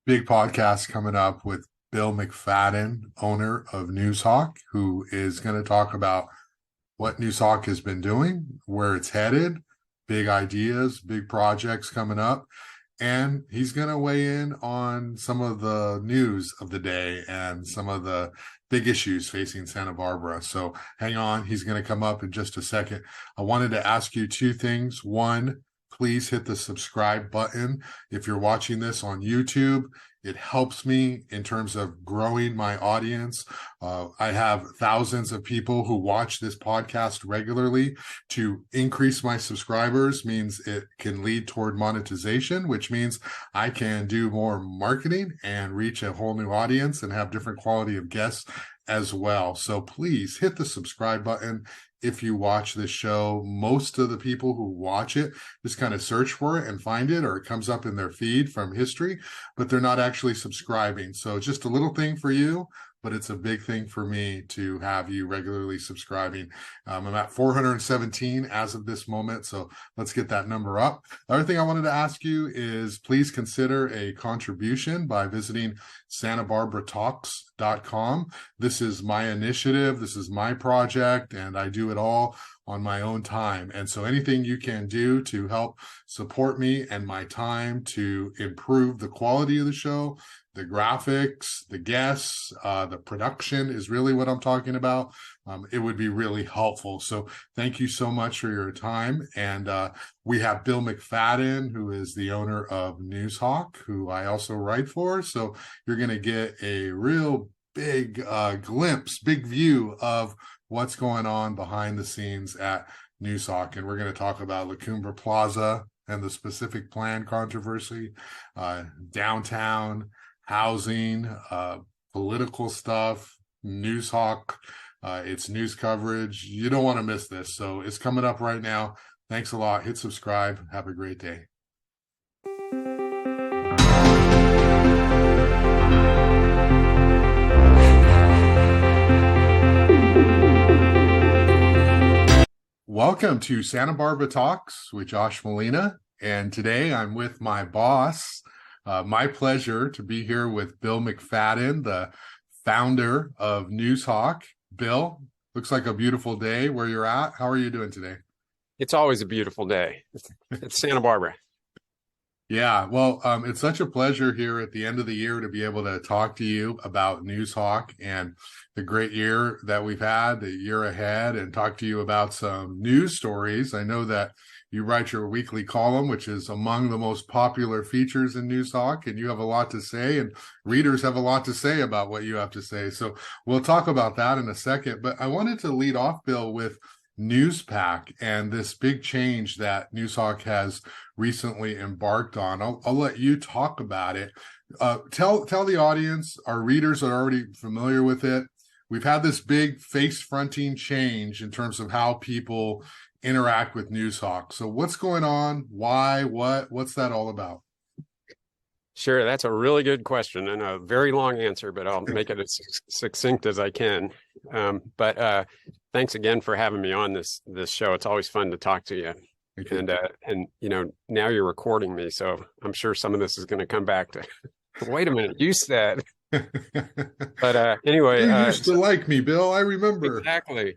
big podcast coming up with Bill Macfadyen, owner of Noozhawk, who is going to talk about what Noozhawk has been doing, where it's headed, big ideas, big projects coming up. And he's going to weigh in on some of the news of the day and some of the big issues facing Santa Barbara. So hang on, he's going to come up in just a second. I wanted to ask you two things. One, please hit the subscribe button. If you're watching this on YouTube, it helps me in terms of growing my audience. I have thousands of people who watch this podcast regularly. To increase my subscribers means it can lead toward monetization, which means I can do more marketing and reach a whole new audience and have different quality of guests as well. So please hit the subscribe button. If you watch this show, most of the people who watch it just kind of search for it and find it, or it comes up in their feed from history, but they're not actually subscribing. So just a little thing for you, but it's a big thing for me to have you regularly subscribing. I'm at 417 as of this moment, so let's get that number up. The other thing I wanted to ask you is please consider a contribution by visiting SantaBarbaraTalks.com. This is my initiative, this is my project, and I do it all on my own time. And so anything you can do to help support me and my time to improve the quality of the show, the graphics, the guests, the production is really what I'm talking about. It would be really helpful. So thank you so much for your time. And we have Bill Macfadyen, who is the owner of Noozhawk, who I also write for. So you're going to get a real big glimpse, big view of what's going on behind the scenes at Noozhawk. And we're going to talk about the Cumbre Plaza and the Specific Plan controversy, downtown, housing, political stuff, Noozhawk, its news coverage. You don't want to miss this. So it's coming up right now. Thanks a lot. Hit subscribe. Have a great day. Welcome to Santa Barbara Talks with Josh Molina. And today I'm with my boss. My pleasure to be here with Bill Macfadyen, the founder of Noozhawk. Bill, looks like a beautiful day where you're at. How are you doing today? It's always a beautiful day. It's Santa Barbara. Yeah, well, it's such a pleasure here at the end of the year to be able to talk to you about Noozhawk and the great year that we've had, the year ahead, and talk to you about some news stories. I know that you write your weekly column, which is among the most popular features in Noozhawk, and you have a lot to say, and readers have a lot to say about what you have to say. So we'll talk about that in a second. But I wanted to lead off, Bill, with Newspack and this big change that Noozhawk has recently embarked on. I'll let you talk about it. Tell the audience, our readers are already familiar with it. We've had this big face-fronting change in terms of how people interact with Noozhawk. So what's going on? Why? What's that all about? Sure, that's a really good question and a very long answer, but I'll make it as succinct as I can. But thanks again for having me on this show. It's always fun to talk to you. And you know, now you're recording me, so I'm sure some of this is going to come back to. Wait a minute, you said. But anyway, you used to like me, Bill. I remember. Exactly.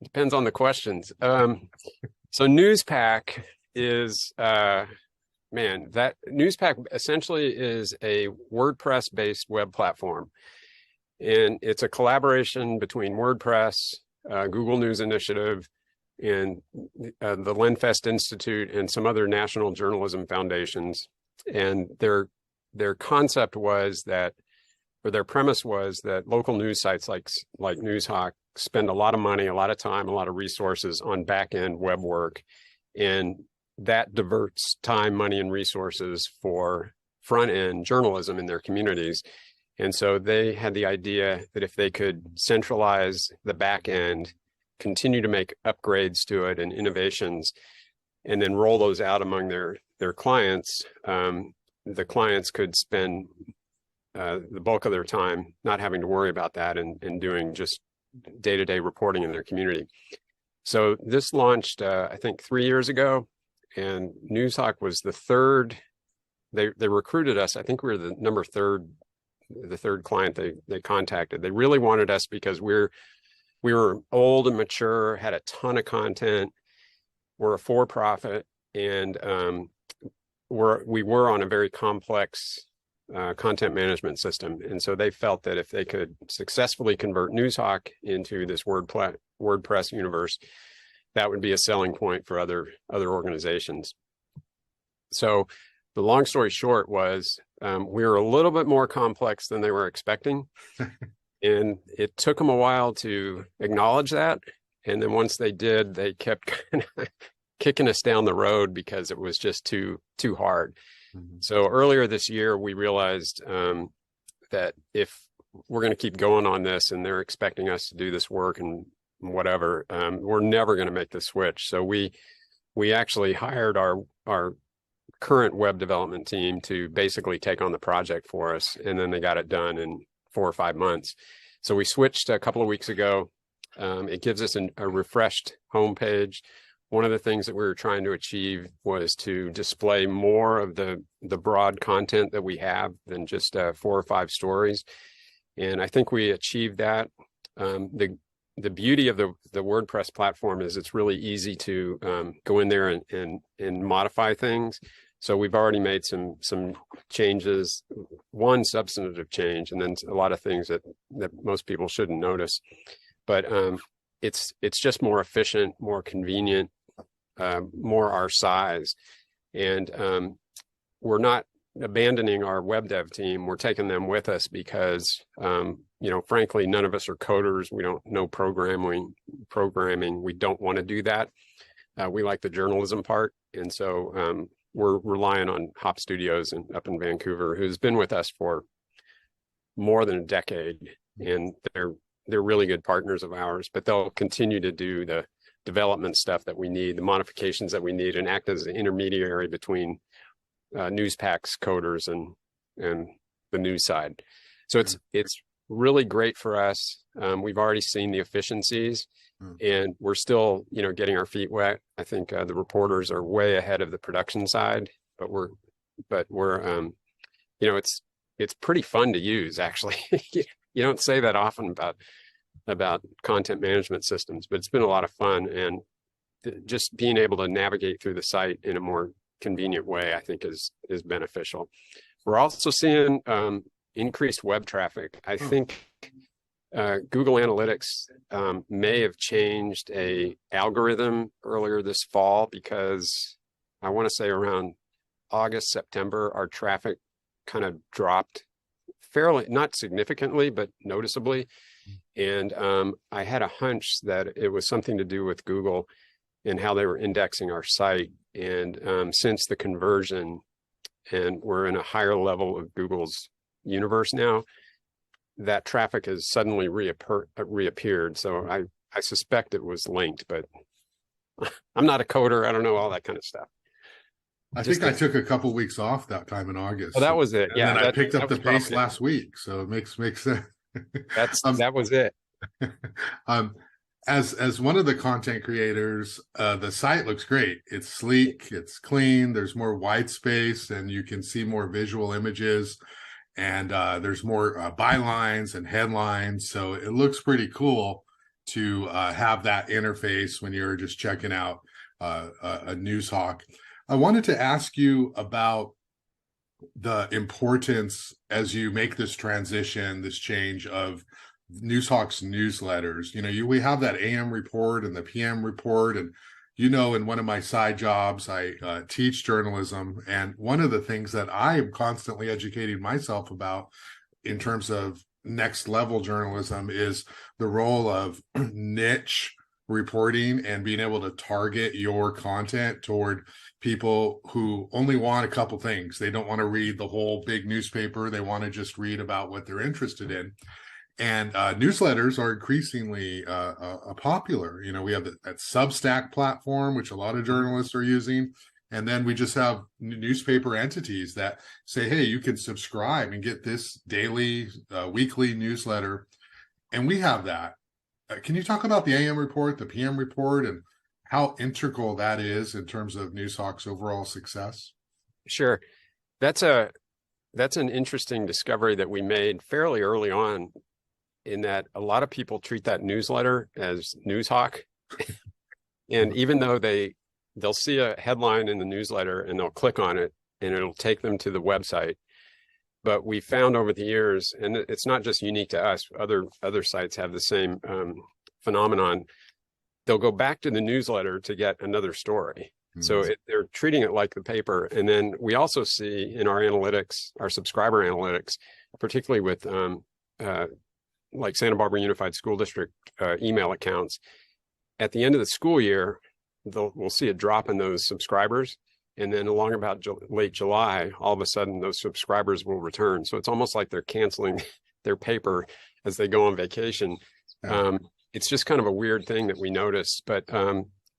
Depends on the questions. So Newspack is that Newspack essentially is a WordPress-based web platform, and it's a collaboration between WordPress, Google News Initiative, and the Lenfest Institute, and some other national journalism foundations. And their concept was that, or their premise was that local news sites like Noozhawk spend a lot of money, a lot of time, a lot of resources on back-end web work, and that diverts time, money, and resources for front-end journalism in their communities. And so they had the idea that if they could centralize the back-end, continue to make upgrades to it and innovations, and then roll those out among their clients, the clients could spend the bulk of their time not having to worry about that and doing just day-to-day reporting in their community. So this launched, I think, 3 years ago, and Noozhawk was the third they recruited us. I think we were the third client they contacted. They really wanted us because we were old and mature, had a ton of content. We're a for-profit, and we were on a very complex content management system. And so they felt that if they could successfully convert Noozhawk into this WordPress universe, that would be a selling point for other organizations. So the long story short was we were a little bit more complex than they were expecting. And it took them a while to acknowledge that. And then once they did, they kept kind of kicking us down the road because it was just too hard. Mm-hmm. So earlier this year, we realized that if we're going to keep going on this and they're expecting us to do this work and whatever, we're never going to make the switch. So we actually hired our current web development team to basically take on the project for us. And then they got it done in 4 or 5 months. So we switched a couple of weeks ago. It gives us a refreshed homepage. One of the things that we were trying to achieve was to display more of the broad content that we have than just 4 or 5 stories. And I think we achieved that. The beauty of the WordPress platform is it's really easy to go in there and modify things. So we've already made some changes, one substantive change, and then a lot of things that most people shouldn't notice. But it's just more efficient, more convenient, more our size. And we're not abandoning our web dev team. We're taking them with us because, frankly, none of us are coders. We don't know programming. We don't want to do that. We like the journalism part. And so we're relying on Hop Studios up in Vancouver, who's been with us for more than a decade. And they're really good partners of ours, but they'll continue to do the development stuff that we need, the modifications that we need, and act as an intermediary between Newspack's coders and the news side. So it's really great for us. We've already seen the efficiencies, and we're still, getting our feet wet. I think the reporters are way ahead of the production side, but we're it's pretty fun to use, actually. You don't say that often about content management systems, but it's been a lot of fun, and just being able to navigate through the site in a more convenient way, I think is beneficial. We're also seeing increased web traffic. I think Google Analytics may have changed a algorithm earlier this fall, because I want to say around August, September, our traffic kind of dropped fairly, not significantly, but noticeably. And I had a hunch that it was something to do with Google and how they were indexing our site. And since the conversion, and we're in a higher level of Google's universe now, that traffic has suddenly reappeared. So I suspect it was linked, but I'm not a coder. I don't know all that kind of stuff. I think I took a couple weeks off that time in August. Oh, that was it. And then I picked up the pace last week. So it makes sense. That was it. As one of the content creators, the site looks great. It's sleek, it's clean, there's more white space, and you can see more visual images, and there's more bylines and headlines. So it looks pretty cool to have that interface when you're just checking out a Noozhawk. I wanted to ask you about the importance as you make this transition, this change of Noozhawk's newsletters. We have that AM report and the PM report, and in one of my side jobs, I teach journalism, and one of the things that I am constantly educating myself about in terms of next level journalism is the role of niche reporting and being able to target your content toward people who only want a couple things. They don't want to read the whole big newspaper. They want to just read about what they're interested in. And newsletters are increasingly popular. We have that Substack platform, which a lot of journalists are using. And then we just have newspaper entities that say, hey, you can subscribe and get this daily, weekly newsletter. And we have that. Can you talk about the AM report, the PM report, and how integral that is in terms of Noozhawk's overall success? Sure. That's an interesting discovery that we made fairly early on, in that a lot of people treat that newsletter as Noozhawk. And even though they'll see a headline in the newsletter and they'll click on it and it'll take them to the website. But we found over the years, and it's not just unique to us, other sites have the same phenomenon. They'll go back to the newsletter to get another story. So they're treating it like the paper. And then we also see in our analytics, our subscriber analytics, particularly with like Santa Barbara Unified School District email accounts, at the end of the school year, we'll see a drop in those subscribers. And then along about late July, all of a sudden those subscribers will return. So it's almost like they're canceling their paper as they go on vacation. It's just kind of a weird thing that we noticed, but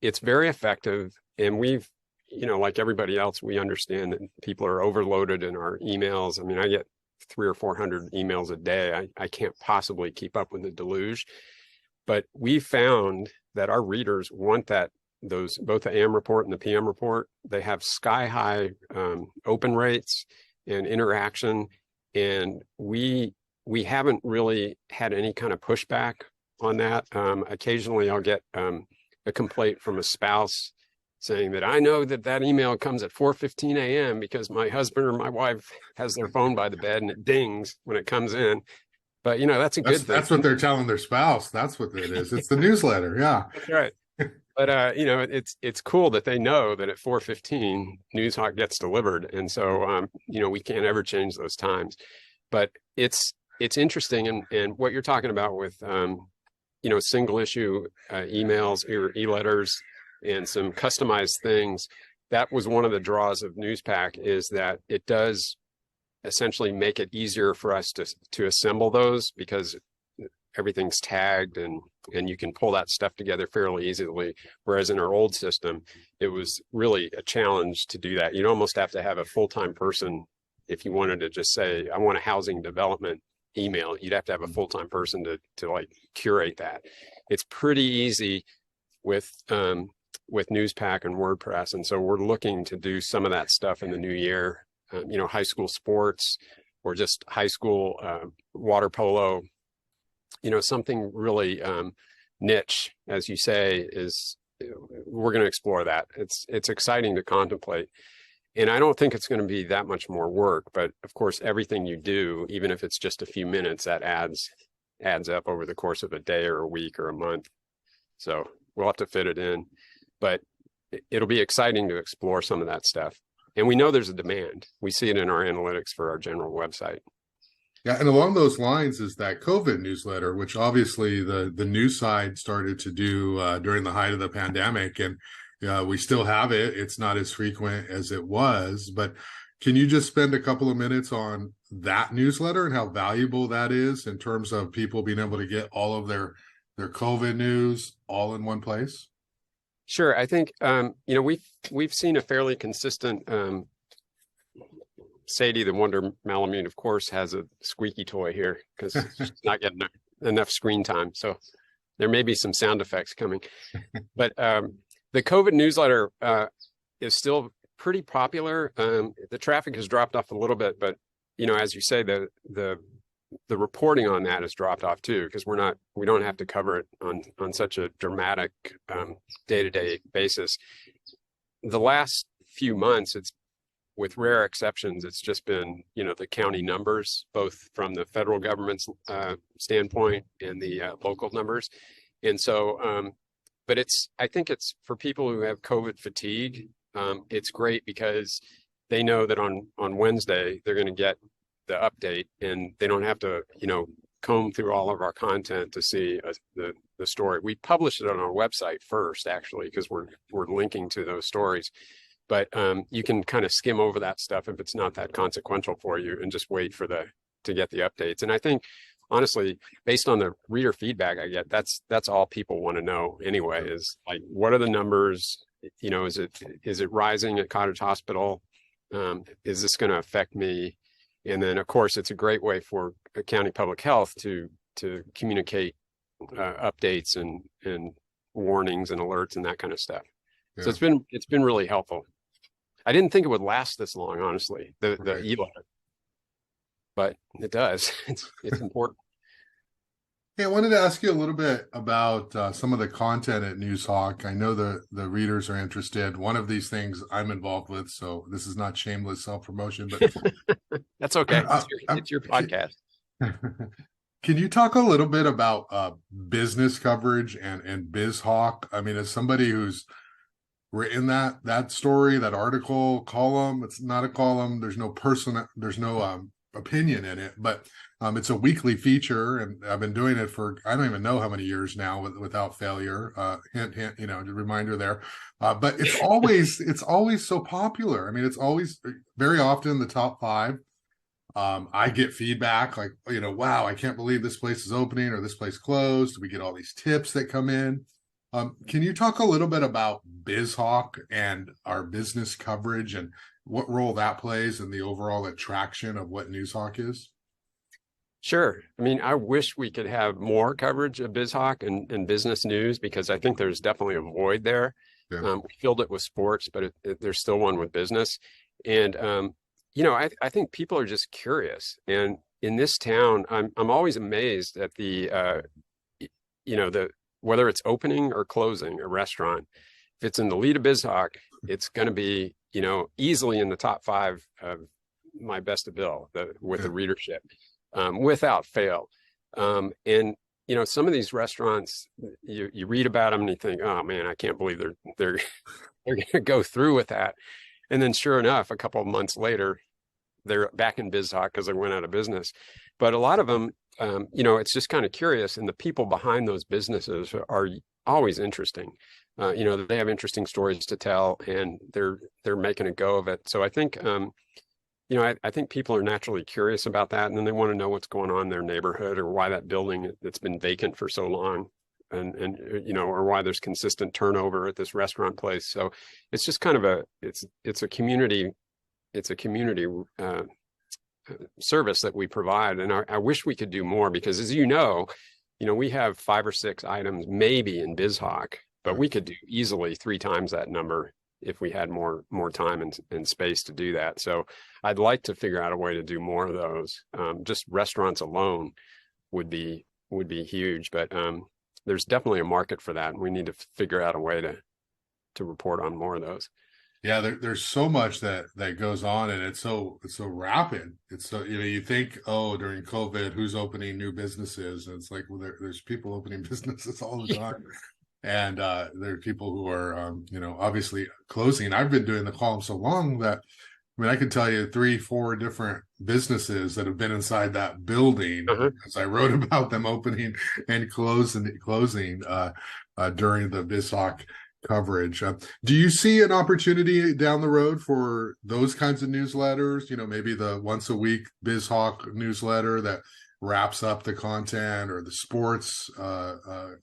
it's very effective. And we've, like everybody else, we understand that people are overloaded in our emails. I mean, I get 300 or 400 emails a day. I can't possibly keep up with the deluge, but we found that our readers want both the AM report and the PM report. They have sky high open rates and interaction. And we haven't really had any kind of pushback on that. Occasionally I'll get a complaint from a spouse saying that I know that email comes at 4:15 a.m. because my husband or my wife has their phone by the bed and it dings when it comes in. But that's a good thing. That's what they're telling their spouse. That's what it is. It's the newsletter. Yeah. That's right. But it's cool that they know that at 4:15 Noozhawk gets delivered, and so we can't ever change those times. But it's interesting, and what you're talking about with single issue emails or e-letters and some customized things. That was one of the draws of Newspack, is that it does essentially make it easier for us to assemble those, because everything's tagged and you can pull that stuff together fairly easily. Whereas in our old system, it was really a challenge to do that. You'd almost have to have a full-time person. If you wanted to just say, I want a housing development email, you'd have to have a full-time person to like curate that. It's pretty easy with Newspack and WordPress. And so we're looking to do some of that stuff in the new year, high school sports or just high school water polo. Something really niche, as you say, we're going to explore that. It's exciting to contemplate. And I don't think it's going to be that much more work, but of course, everything you do, even if it's just a few minutes, that adds up over the course of a day or a week or a month. So we'll have to fit it in, but it'll be exciting to explore some of that stuff. And we know there's a demand. We see it in our analytics for our general website. Yeah, and along those lines is that COVID newsletter, which obviously the news side started to do during the height of the pandemic, and we still have it. It's not as frequent as it was, but can you just spend a couple of minutes on that newsletter and how valuable that is in terms of people being able to get all of their COVID news all in one place? Sure. I think we've seen a fairly consistent. Sadie, the Wonder Malamute, of course, has a squeaky toy here because she's not getting enough screen time. So there may be some sound effects coming. But the COVID newsletter is still pretty popular. The traffic has dropped off a little bit, but as you say, the reporting on that has dropped off too, because we don't have to cover it on such a dramatic day-to-day basis. The last few months, with rare exceptions, it's just been, the county numbers, both from the federal government's standpoint and the local numbers. And so, but I think it's for people who have COVID fatigue, it's great because they know that on Wednesday, they're going to get the update and they don't have to, comb through all of our content to see the story. We publish it on our website first, actually, because we're linking to those stories. But you can kind of skim over that stuff if it's not that consequential for you and just wait to get the updates. And I think, honestly, based on the reader feedback I get, that's all people want to know anyway, is like, what are the numbers? Is it rising at Cottage Hospital? Is this going to affect me? And then, of course, it's a great way for county public health to communicate updates and warnings and alerts and that kind of stuff. Yeah. So it's been really helpful. I didn't think it would last this long, honestly, the Right. e-letter, but it does. It's important. Hey, I wanted to ask you a little bit about some of the content at Noozhawk. I know the readers are interested. One of these things I'm involved with, so this is not shameless self-promotion, but That's okay. uh, It's your podcast. can you talk a little bit about business coverage and BizHawk? I mean, as somebody who's written that story, that article, column, it's not a column. There's no person, there's no opinion in it, but it's a weekly feature, and I've been doing it for I don't even know how many years now without failure. Hint, hint, reminder there. But it's always so popular. I mean, it's always very often the top five. I get feedback like, wow, I can't believe this place is opening or this place closed. We get all these tips that come in. Can you talk a little bit about BizHawk and our business coverage and what role that plays in the overall attraction of what Noozhawk is? Sure. I mean, I wish we could have more coverage of BizHawk and business news, because I think there's definitely a void there. Yeah. We filled it with sports, but there's still one with business. And, I think people are just curious. And in this town, I'm always amazed at whether it's opening or closing a restaurant. If it's in the lead of BizHawk, it's going to be, easily in the top five of my best of Bill with the readership. Without fail. And some of these restaurants, you read about them and you think, oh man, I can't believe they're going to go through with that. And then sure enough, a couple of months later, they're back in BizHawk because they went out of business. But a lot of them, it's just kind of curious, and the people behind those businesses are always interesting. They have interesting stories to tell, and they're making a go of it. So I think I think people are naturally curious about that, and then they want to know what's going on in their neighborhood, or why that building that's been vacant for so long, and or why there's consistent turnover at this restaurant place. So it's just kind of it's a community service that we provide, and I wish we could do more, because as we have 5 or 6 items maybe in BizHawk, but we could do easily 3 times that number if we had more time and space to do that. So I'd like to figure out a way to do more of those. Just restaurants alone would be huge, but there's definitely a market for that, and we need to figure out a way to report on more of those. Yeah, there's so much that goes on, and it's so rapid. It's so you think, oh, during COVID, who's opening new businesses? And it's like, well, there's people opening businesses all the time. And there are people who are, obviously closing. I've been doing the column so long that, I can tell you 3-4 different businesses that have been inside that building, because I wrote about them opening and closing during the BizHawk coverage. Do you see an opportunity down the road for those kinds of newsletters? Maybe the once a week BizHawk newsletter that wraps up the content, or the sports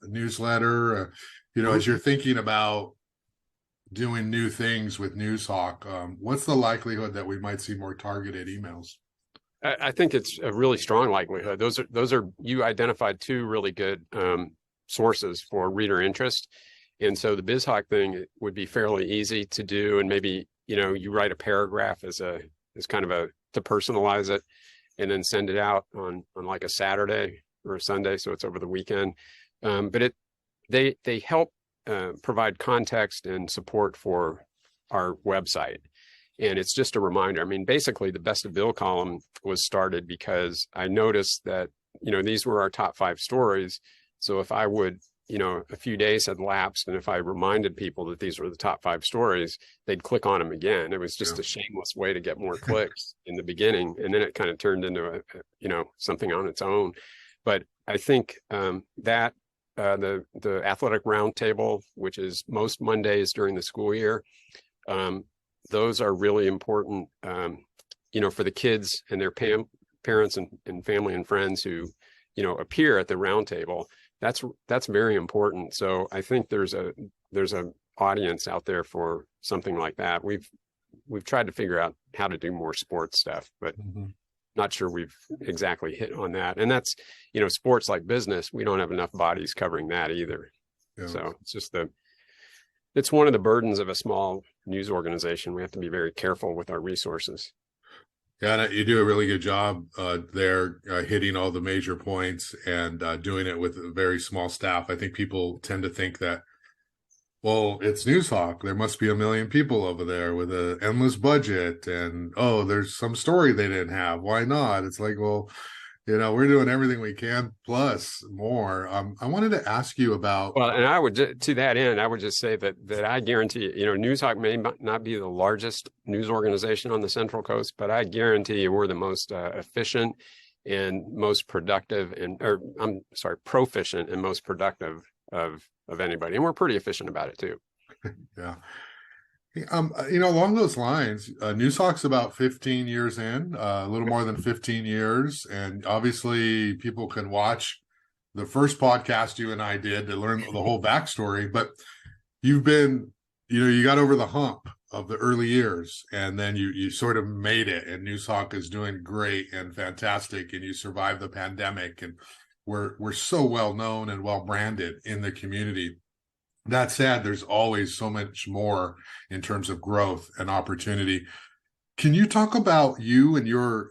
newsletter, as you're thinking about doing new things with Noozhawk, what's the likelihood that we might see more targeted emails? I think it's a really strong likelihood. Those are you identified 2 really good sources for reader interest. And so the BizHawk thing would be fairly easy to do. And maybe, you write a paragraph as kind of to personalize it, and then send it out on like a Saturday or a Sunday, so it's over the weekend. But they help provide context and support for our website, and it's just a reminder. I mean, basically, the Best of Bill column was started because I noticed that these were our top 5 stories. So if I would, a few days had lapsed, and if I reminded people that these were the top 5 stories, they'd click on them again. It was just a shameless way to get more clicks in the beginning, and then it kind of turned into something on its own. But I think that the athletic roundtable, which is most Mondays during the school year, those are really important, for the kids and their parents and family and friends who appear at the roundtable. That's very important. So I think there's a audience out there for something like that. We've tried to figure out how to do more sports stuff, but not sure we've exactly hit on that. And that's, sports like business, we don't have enough bodies covering that either. Yeah. So it's just It's one of the burdens of a small news organization. We have to be very careful with our resources. Yeah, and you do a really good job there, hitting all the major points and doing it with a very small staff. I think people tend to think that, well, it's Noozhawk. There must be a million people over there with an endless budget, and oh, there's some story they didn't have. Why not? It's like, well, we're doing everything we can plus more. I wanted to ask you about. Well, and I would, to that end, I would just say that I guarantee, Noozhawk may not be the largest news organization on the Central Coast, but I guarantee you we're the most efficient and most productive, proficient and most productive of anybody, and we're pretty efficient about it too. Yeah. Along those lines, Noozhawk's about 15 years in, a little more than 15 years. And obviously people can watch the first podcast you and I did to learn the whole backstory, but you've been, you got over the hump of the early years, and then you sort of made it, and Noozhawk is doing great and fantastic, and you survived the pandemic, and we're so well known and well branded in the community. That said, there's always so much more in terms of growth and opportunity. Can you talk about you and your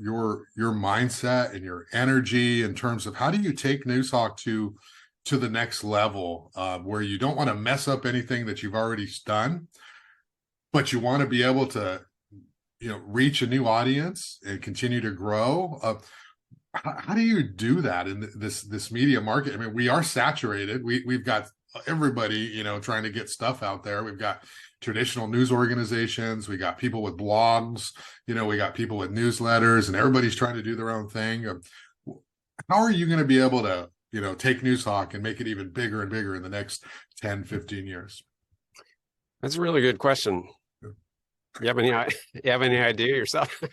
mindset and your energy in terms of how do you take Noozhawk to the next level, where you don't want to mess up anything that you've already done, but you want to be able to, reach a new audience and continue to grow? How do you do that in this media market? I mean, we are saturated. We've got everybody, trying to get stuff out there. We've got traditional news organizations. We got people with blogs, we got people with newsletters, and everybody's trying to do their own thing. How are you going to be able to, take Noozhawk and make it even bigger and bigger in the next 10, 15 years? That's a really good question. You have any idea yourself?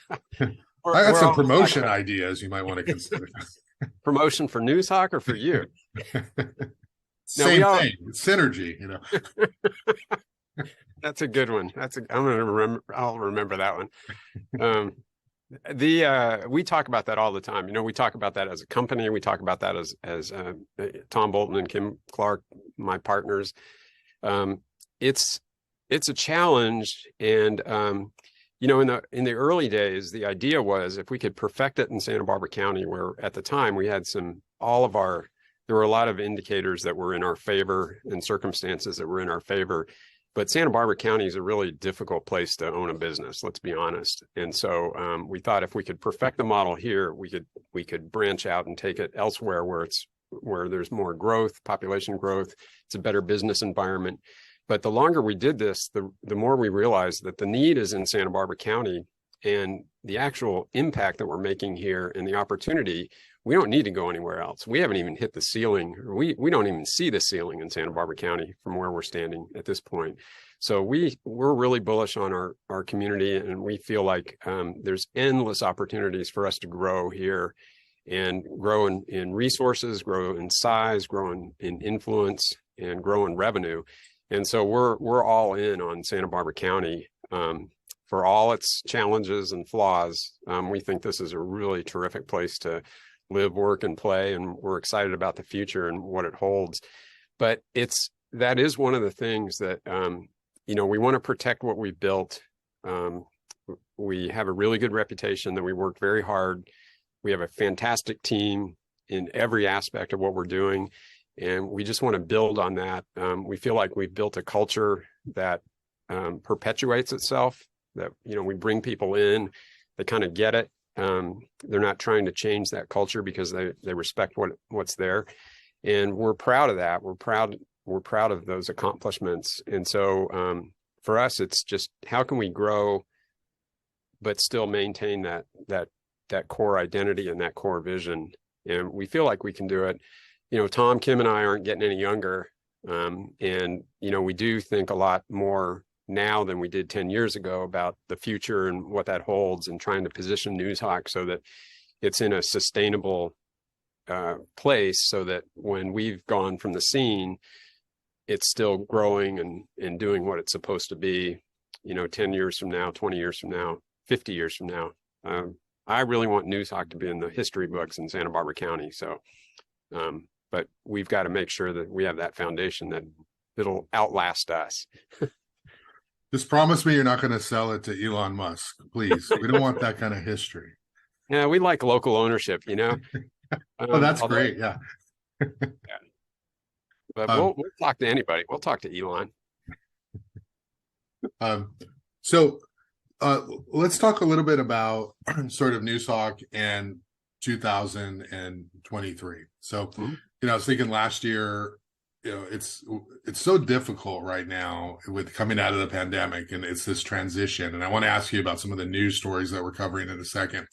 I got some promotion ideas you might want to consider. Promotion for Noozhawk or for you? Same thing. It's synergy, That's a good one. I'll remember that one. We talk about that all the time. We talk about that as a company. We talk about that as Tom Bolton and Kim Clark, my partners. It's a challenge, and in the early days, the idea was if we could perfect it in Santa Barbara County, where at the time we had there were a lot of indicators that were in our favor and circumstances that were in our favor. But Santa Barbara County is a really difficult place to own a business, let's be honest. And so we thought if we could perfect the model here, we could branch out and take it elsewhere where there's more growth, population growth. It's a better business environment. But the longer we did this, the more we realized that the need is in Santa Barbara County, and the actual impact that we're making here and the opportunity, we don't need to go anywhere else. We haven't even hit the ceiling. We don't even see the ceiling in Santa Barbara County from where we're standing at this point. So we're really bullish on our community, and we feel like there's endless opportunities for us to grow here and grow in resources, grow in size, grow in influence, and grow in revenue. And so we're all in on Santa Barbara County for all its challenges and flaws. We think this is a really terrific place to live, work, and play, and we're excited about the future and what it holds. But that is one of the things that we want to protect what we've built. We have a really good reputation that we work very hard. We have a fantastic team in every aspect of what we're doing, and we just want to build on that. We feel like we've built a culture that perpetuates itself, that we bring people in, they kind of get it. They're not trying to change that culture because they respect what's there, and we're proud of that. We're proud of those accomplishments. And so for us, it's just how can we grow but still maintain that core identity and that core vision. And we feel like we can do it. Tom, Kim, and I aren't getting any younger, and we do think a lot more now than we did 10 years ago about the future and what that holds, and trying to position Noozhawk so that it's in a sustainable place, so that when we've gone from the scene, it's still growing and doing what it's supposed to be, 10 years from now, 20 years from now, 50 years from now. I really want Noozhawk to be in the history books in Santa Barbara County. So, but we've got to make sure that we have that foundation that it'll outlast us. Just promise me you're not going to sell it to Elon Musk, please. We don't want that kind of history. Yeah, we like local ownership, you know. Oh, that's great. Yeah. But we'll talk to anybody. We'll talk to Elon. So let's talk a little bit about sort of Noozhawk and 2023. So, I was thinking last year, it's so difficult right now with coming out of the pandemic, and it's this transition. And I want to ask you about some of the news stories that we're covering in a second.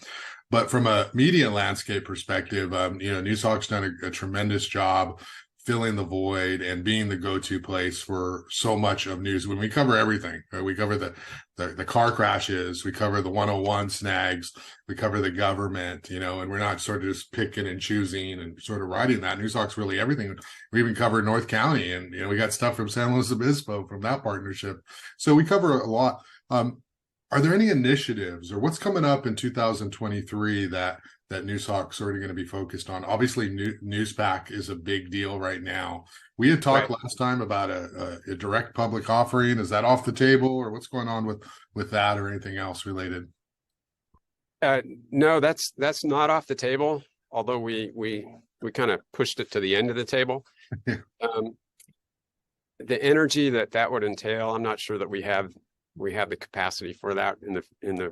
But from a media landscape perspective, Noozhawk's done a tremendous job filling the void and being the go-to place for so much of news. When we cover everything, right? We cover the car crashes, we cover the 101 snags, we cover the government, and we're not sort of just picking and choosing and sort of writing that. Noozhawk's really everything. We even covered North County, and we got stuff from San Luis Obispo from that partnership. So we cover a lot. Are there any initiatives or what's coming up in 2023 that Noozhawk's sort of going to be focused on? Obviously, Newspack is a big deal right now. We had talked last time about a direct public offering. Is that off the table, or what's going on with that, or anything else related? No, that's not off the table. Although we kind of pushed it to the end of the table. The energy that would entail, I'm not sure that we have the capacity for that in the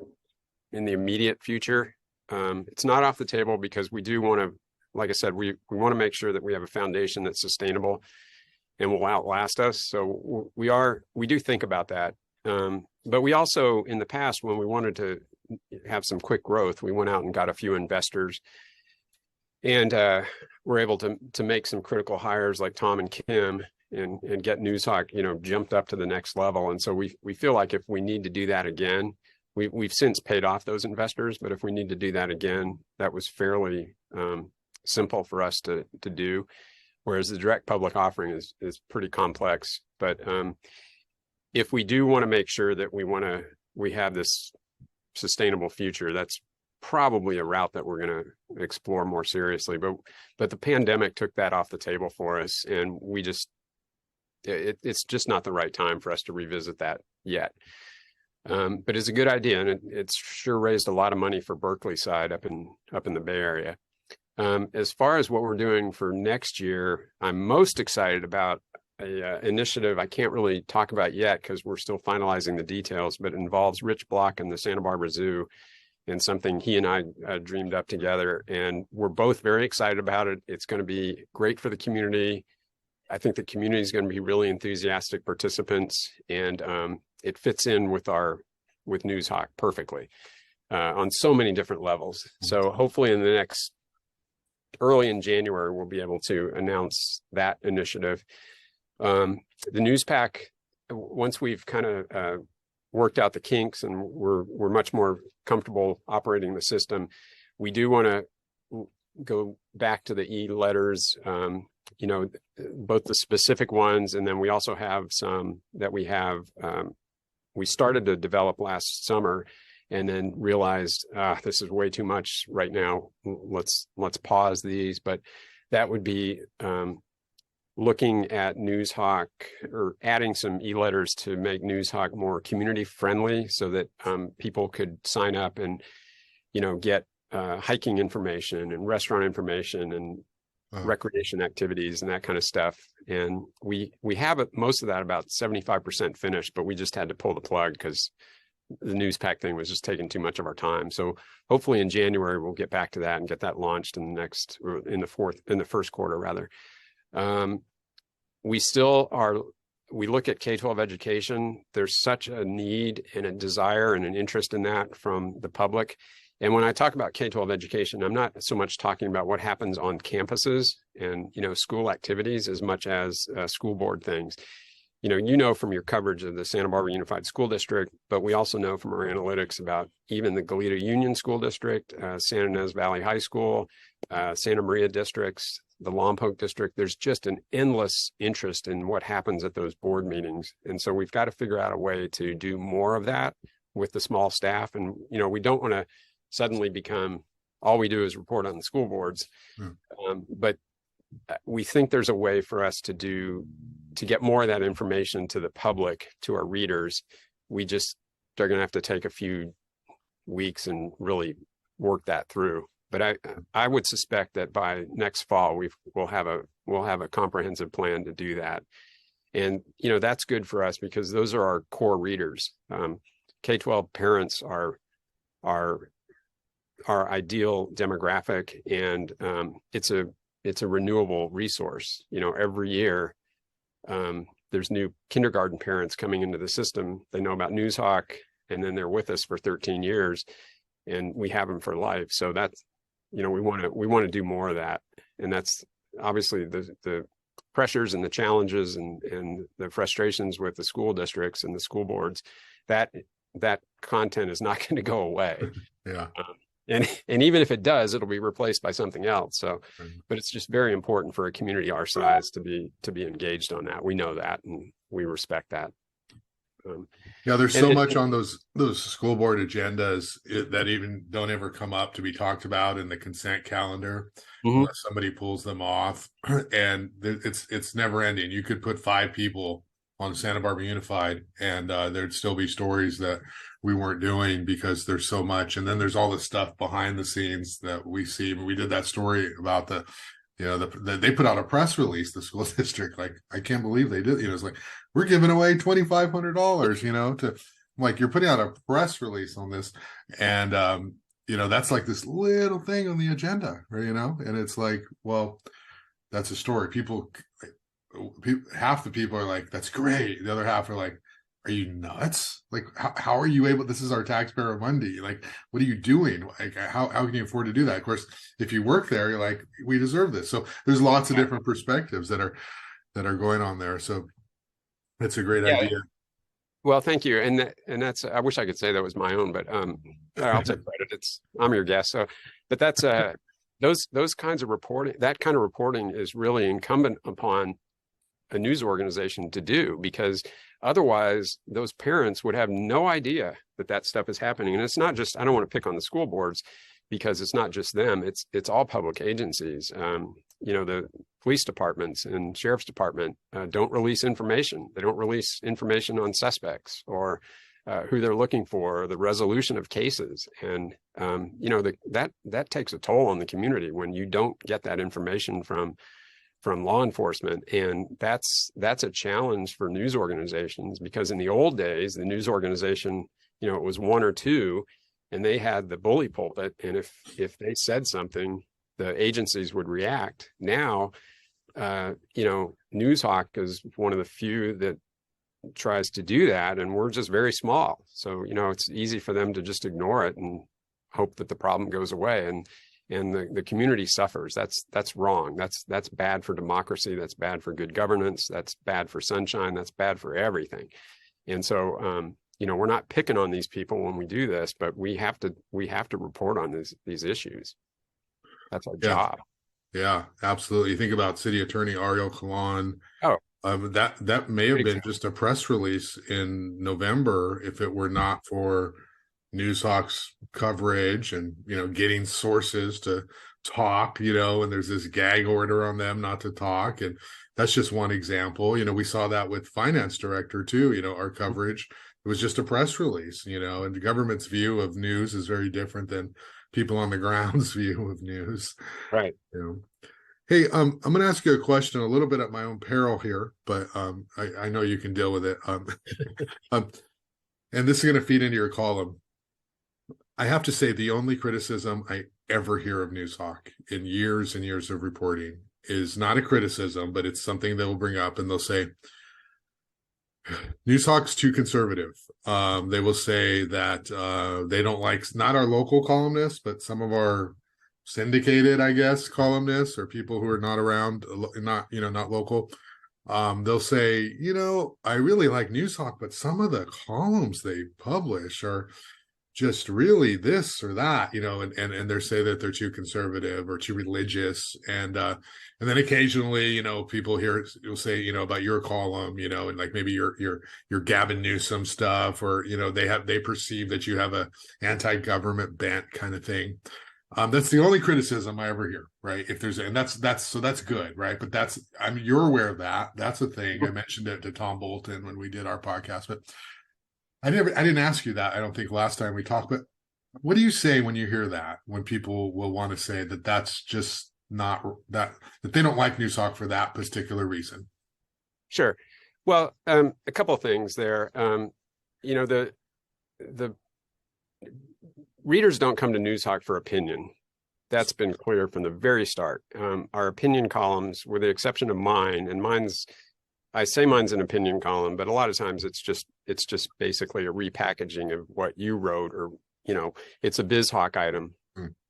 immediate future. It's not off the table because we do want to, like I said, we want to make sure that we have a foundation that's sustainable and will outlast us. So we do think about that. But we also, in the past, when we wanted to have some quick growth, we went out and got a few investors, and we're able to make some critical hires like Tom and Kim and get Noozhawk, jumped up to the next level. And so we feel like if we need to do that again, we've since paid off those investors, but if we need to do that again, that was fairly simple for us to do. Whereas the direct public offering is pretty complex. But if we do want to make sure that we have this sustainable future, that's probably a route that we're going to explore more seriously. But the pandemic took that off the table for us, and it's just not the right time for us to revisit that yet. But it's a good idea, and it's sure raised a lot of money for Berkeley side up in the Bay Area. As far as what we're doing for next year, I'm most excited about a initiative I can't really talk about yet because we're still finalizing the details, but it involves Rich Block and the Santa Barbara Zoo, and something he and I dreamed up together. And we're both very excited about it. It's going to be great for the community. I think the community is going to be really enthusiastic participants, and it fits in with Noozhawk perfectly on so many different levels. So hopefully early in January, we'll be able to announce that initiative. The Newspack, once we've kind of worked out the kinks and we're much more comfortable operating the system, we do want to go back to the e-letters, both the specific ones, and then we also have some that we started to develop last summer and then realized this is way too much right now. Let's pause these. But that would be looking at Noozhawk or adding some e-letters to make Noozhawk more community friendly, so that people could sign up and get hiking information and restaurant information and recreation activities and that kind of stuff. And we have most of that about 75% finished, but we just had to pull the plug because the Newspack thing was just taking too much of our time. So hopefully in January we'll get back to that and get that launched in the first quarter rather. We look at K-12 education. There's such a need and a desire and an interest in that from the public. And when I talk about K-12 education, I'm not so much talking about what happens on campuses and, school activities as much as school board things. From your coverage of the Santa Barbara Unified School District, but we also know from our analytics about even the Goleta Union School District, Santa Ynez Valley High School, Santa Maria districts, the Lompoc District. There's just an endless interest in what happens at those board meetings. And so we've got to figure out a way to do more of that with the small staff. And, we don't want to suddenly become, all we do is report on the school boards. But we think there's a way for us to do to get more of that information to the public, to our readers, they're going to have to take a few weeks and really work that through. But I would suspect that by next fall we'll have a comprehensive plan to do that, and that's good for us because those are our core readers. K-12 parents are our ideal demographic, and it's a renewable resource. Every year there's new kindergarten parents coming into the system. They know about Noozhawk, and then they're with us for 13 years, and we have them for life. So that's we want to do more of that, and that's obviously the pressures and the challenges and the frustrations with the school districts and the school boards. That content is not going to go away. Yeah. And even if it does, it'll be replaced by something else. So, but it's just very important for a community our size to be engaged on that. We know that, and we respect that. Yeah, there's so much on those school board agendas that even don't ever come up to be talked about in the consent calendar unless somebody pulls them off, and it's never ending. You could put 5 people on Santa Barbara Unified, and there'd still be stories that we weren't doing because there's so much. And then there's all the stuff behind the scenes that we see. We did that story about they put out a press release, the school district. Like, I can't believe they did. It's like, we're giving away $2,500, to, like, you're putting out a press release on this. And, that's like this little thing on the agenda, right? And it's like, well, that's a story. People, half the people are like, that's great. The other half are like, are you nuts? Like, how are you able? This is our taxpayer money. Like, what are you doing? Like, how can you afford to do that? Of course, if you work there, you're like, we deserve this. So there's lots of different perspectives that are going on there. So it's a great idea. Well, thank you. And that's, I wish I could say that was my own, but I'll take credit. I'm your guest. So, but that's those kinds of reporting. That kind of reporting is really incumbent upon a news organization to do, because otherwise those parents would have no idea that stuff is happening. And it's not just, I don't want to pick on the school boards because it's not just them, it's all public agencies. The police departments and sheriff's department don't release information. They don't release information on suspects or who they're looking for, or the resolution of cases. And that takes a toll on the community when you don't get that information from law enforcement. And that's a challenge for news organizations, because in the old days, the news organization, it was 1 or 2, and they had the bully pulpit. And if they said something, the agencies would react. Now, Noozhawk is one of the few that tries to do that, and we're just very small. So, it's easy for them to just ignore it and hope that the problem goes away. And the community suffers. That's wrong. That's bad for democracy. That's bad for good governance. That's bad for sunshine. That's bad for everything. And so, we're not picking on these people when we do this, but we have to report on these issues. That's our job. Yeah, absolutely. You think about City Attorney Ariel Kalan. Oh, that may have been just a press release in November if it were not for Noozhawk's coverage and getting sources to talk, and there's this gag order on them not to talk, and that's just one example. We saw that with finance director too. Our coverage, it was just a press release, and the government's view of news is very different than people on the ground's view of news. Right. Hey, I'm going to ask you a question a little bit at my own peril here, but I know you can deal with it. And this is going to feed into your column. I have to say, the only criticism I ever hear of Noozhawk in years and years of reporting is not a criticism, but it's something they'll bring up, and they'll say, Noozhawk's too conservative. They will say that they don't like, not our local columnists, but some of our syndicated, I guess, columnists or people who are not around, not local. They'll say, I really like Noozhawk, but some of the columns they publish are just really this or that, and they say that they're too conservative or too religious. And then occasionally, people here will say, about your column, and like maybe your Gavin Newsom stuff, or, they perceive that you have a anti-government bent kind of thing. That's the only criticism I ever hear, right? If there's, and that's good, right? But you're aware of that. That's a thing. I mentioned it to Tom Bolton when we did our podcast, but I didn't ask you that. I don't think last time we talked, but what do you say when you hear that? When people will want to say that that's just not that they don't like Noozhawk for that particular reason? Sure. Well, a couple of things there. The readers don't come to Noozhawk for opinion. That's been clear from the very start. Our opinion columns, with the exception of mine, and I say mine's an opinion column, but a lot of times it's just basically a repackaging of what you wrote, or it's a BizHawk item.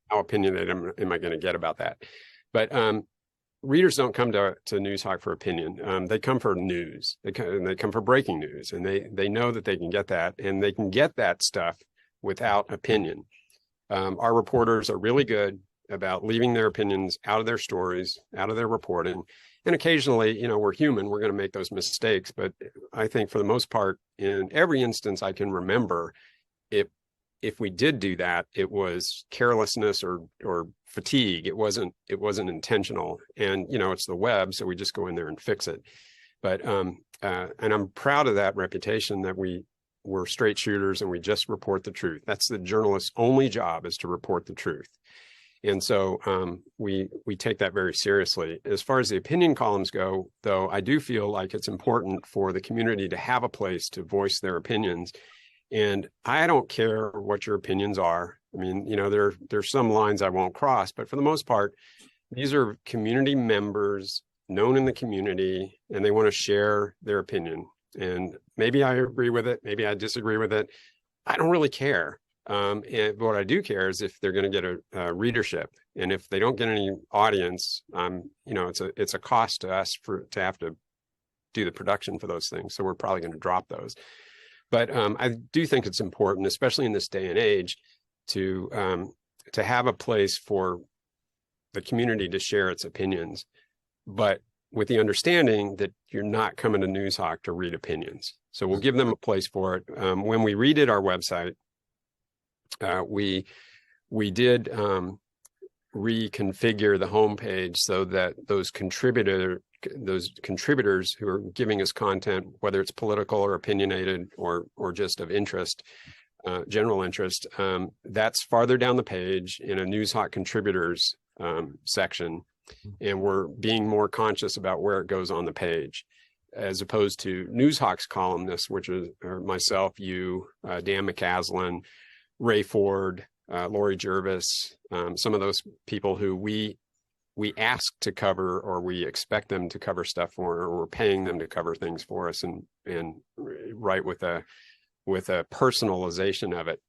How opinionated am I going to get about that? But readers don't come to Noozhawk for opinion. They come for news. They come for breaking news, and they know that they can get that, and they can get that stuff without opinion. Our reporters are really good about leaving their opinions out of their stories, out of their reporting. And occasionally, we're human, we're going to make those mistakes. But I think for the most part, in every instance I can remember, if we did do that, it was carelessness or fatigue. It wasn't intentional. And, it's the web, so we just go in there and fix it. But and I'm proud of that reputation, that we're straight shooters and we just report the truth. That's the journalist's only job, is to report the truth. And so we take that very seriously. As far as the opinion columns go, though, I do feel like it's important for the community to have a place to voice their opinions. And I don't care what your opinions are. I mean, there's some lines I won't cross, but for the most part, these are community members known in the community, and they want to share their opinion. And maybe I agree with it, maybe I disagree with it. I don't really care. And what I do care is if they're going to get a readership, and if they don't get any audience, it's a cost to us to have to do the production for those things. So we're probably going to drop those. But I do think it's important, especially in this day and age, to have a place for the community to share its opinions, but with the understanding that you're not coming to Noozhawk to read opinions. So we'll give them a place for it. When we redid our website, we did reconfigure the homepage so that those contributors who are giving us content, whether it's political or opinionated or just of interest, general interest, that's farther down the page in a Noozhawk contributors section. And we're being more conscious about where it goes on the page, as opposed to Noozhawk's columnists, which are myself, you, Dan McCaslin, Ray Ford, Lori Jervis, some of those people who we ask to cover, or we expect them to cover stuff for, or we're paying them to cover things for us, and write with a personalization of it.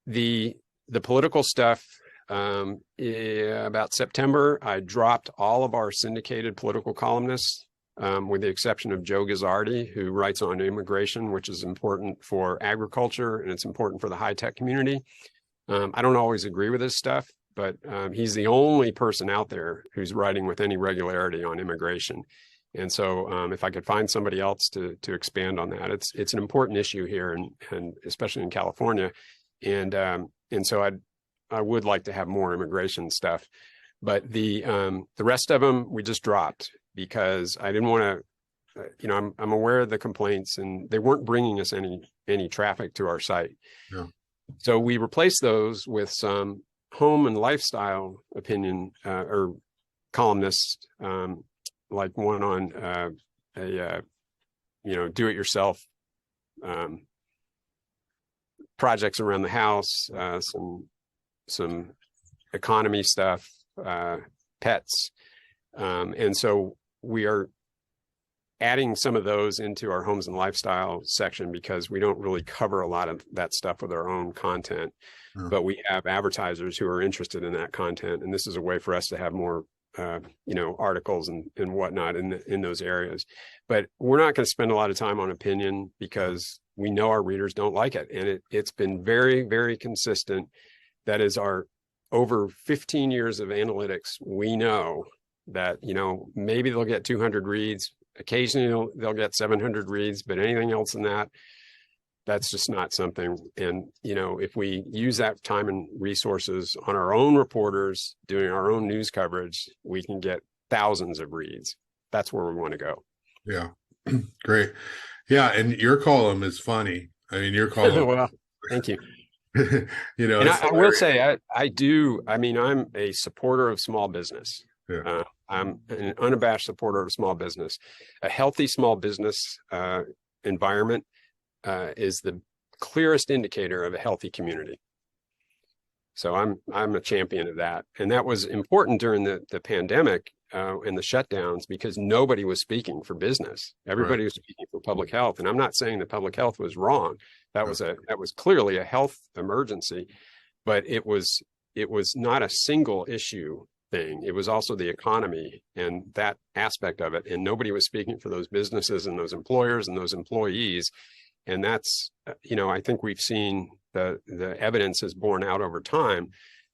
The political stuff, about September, I dropped all of our syndicated political columnists, with the exception of Joe Gazzardi, who writes on immigration, which is important for agriculture, and it's important for the high-tech community. I don't always agree with his stuff, but he's the only person out there who's writing with any regularity on immigration. And so if I could find somebody else to expand on that, it's an important issue here, and especially in California. And so I would like to have more immigration stuff, but the rest of them we just dropped, because I didn't want to, I'm aware of the complaints, and they weren't bringing us any traffic to our site. Yeah. So we replaced those with some home and lifestyle opinion or columnists, like one on do-it-yourself projects around the house, some economy stuff, pets, and so we are adding some of those into our homes and lifestyle section, because we don't really cover a lot of that stuff with our own content. Yeah. But we have advertisers who are interested in that content, and this is a way for us to have more articles and whatnot in those areas. But we're not going to spend a lot of time on opinion, because we know our readers don't like it, and it's been very, very consistent. That is our over 15 years of analytics. We know that, maybe they'll get 200 reads. Occasionally they'll get 700 reads, but anything else than that, That's just not something. And, if we use that time and resources on our own reporters doing our own news coverage, we can get thousands of reads. That's where we want to go. Yeah. Great. Yeah. And your column is funny. I mean, your column. Well, thank you. And I will say, I do. I mean, I'm a supporter of small business. Yeah. I'm an unabashed supporter of small business. A healthy small business environment is the clearest indicator of a healthy community. So I'm a champion of that. And that was important during the pandemic and the shutdowns, because nobody was speaking for business. Everybody was speaking for public health. And I'm not saying that public health was wrong. That was clearly a health emergency, but it was not a single issue thing. It was also the economy and that aspect of it. And nobody was speaking for those businesses and those employers and those employees. And that's, I think we've seen the evidence has borne out over time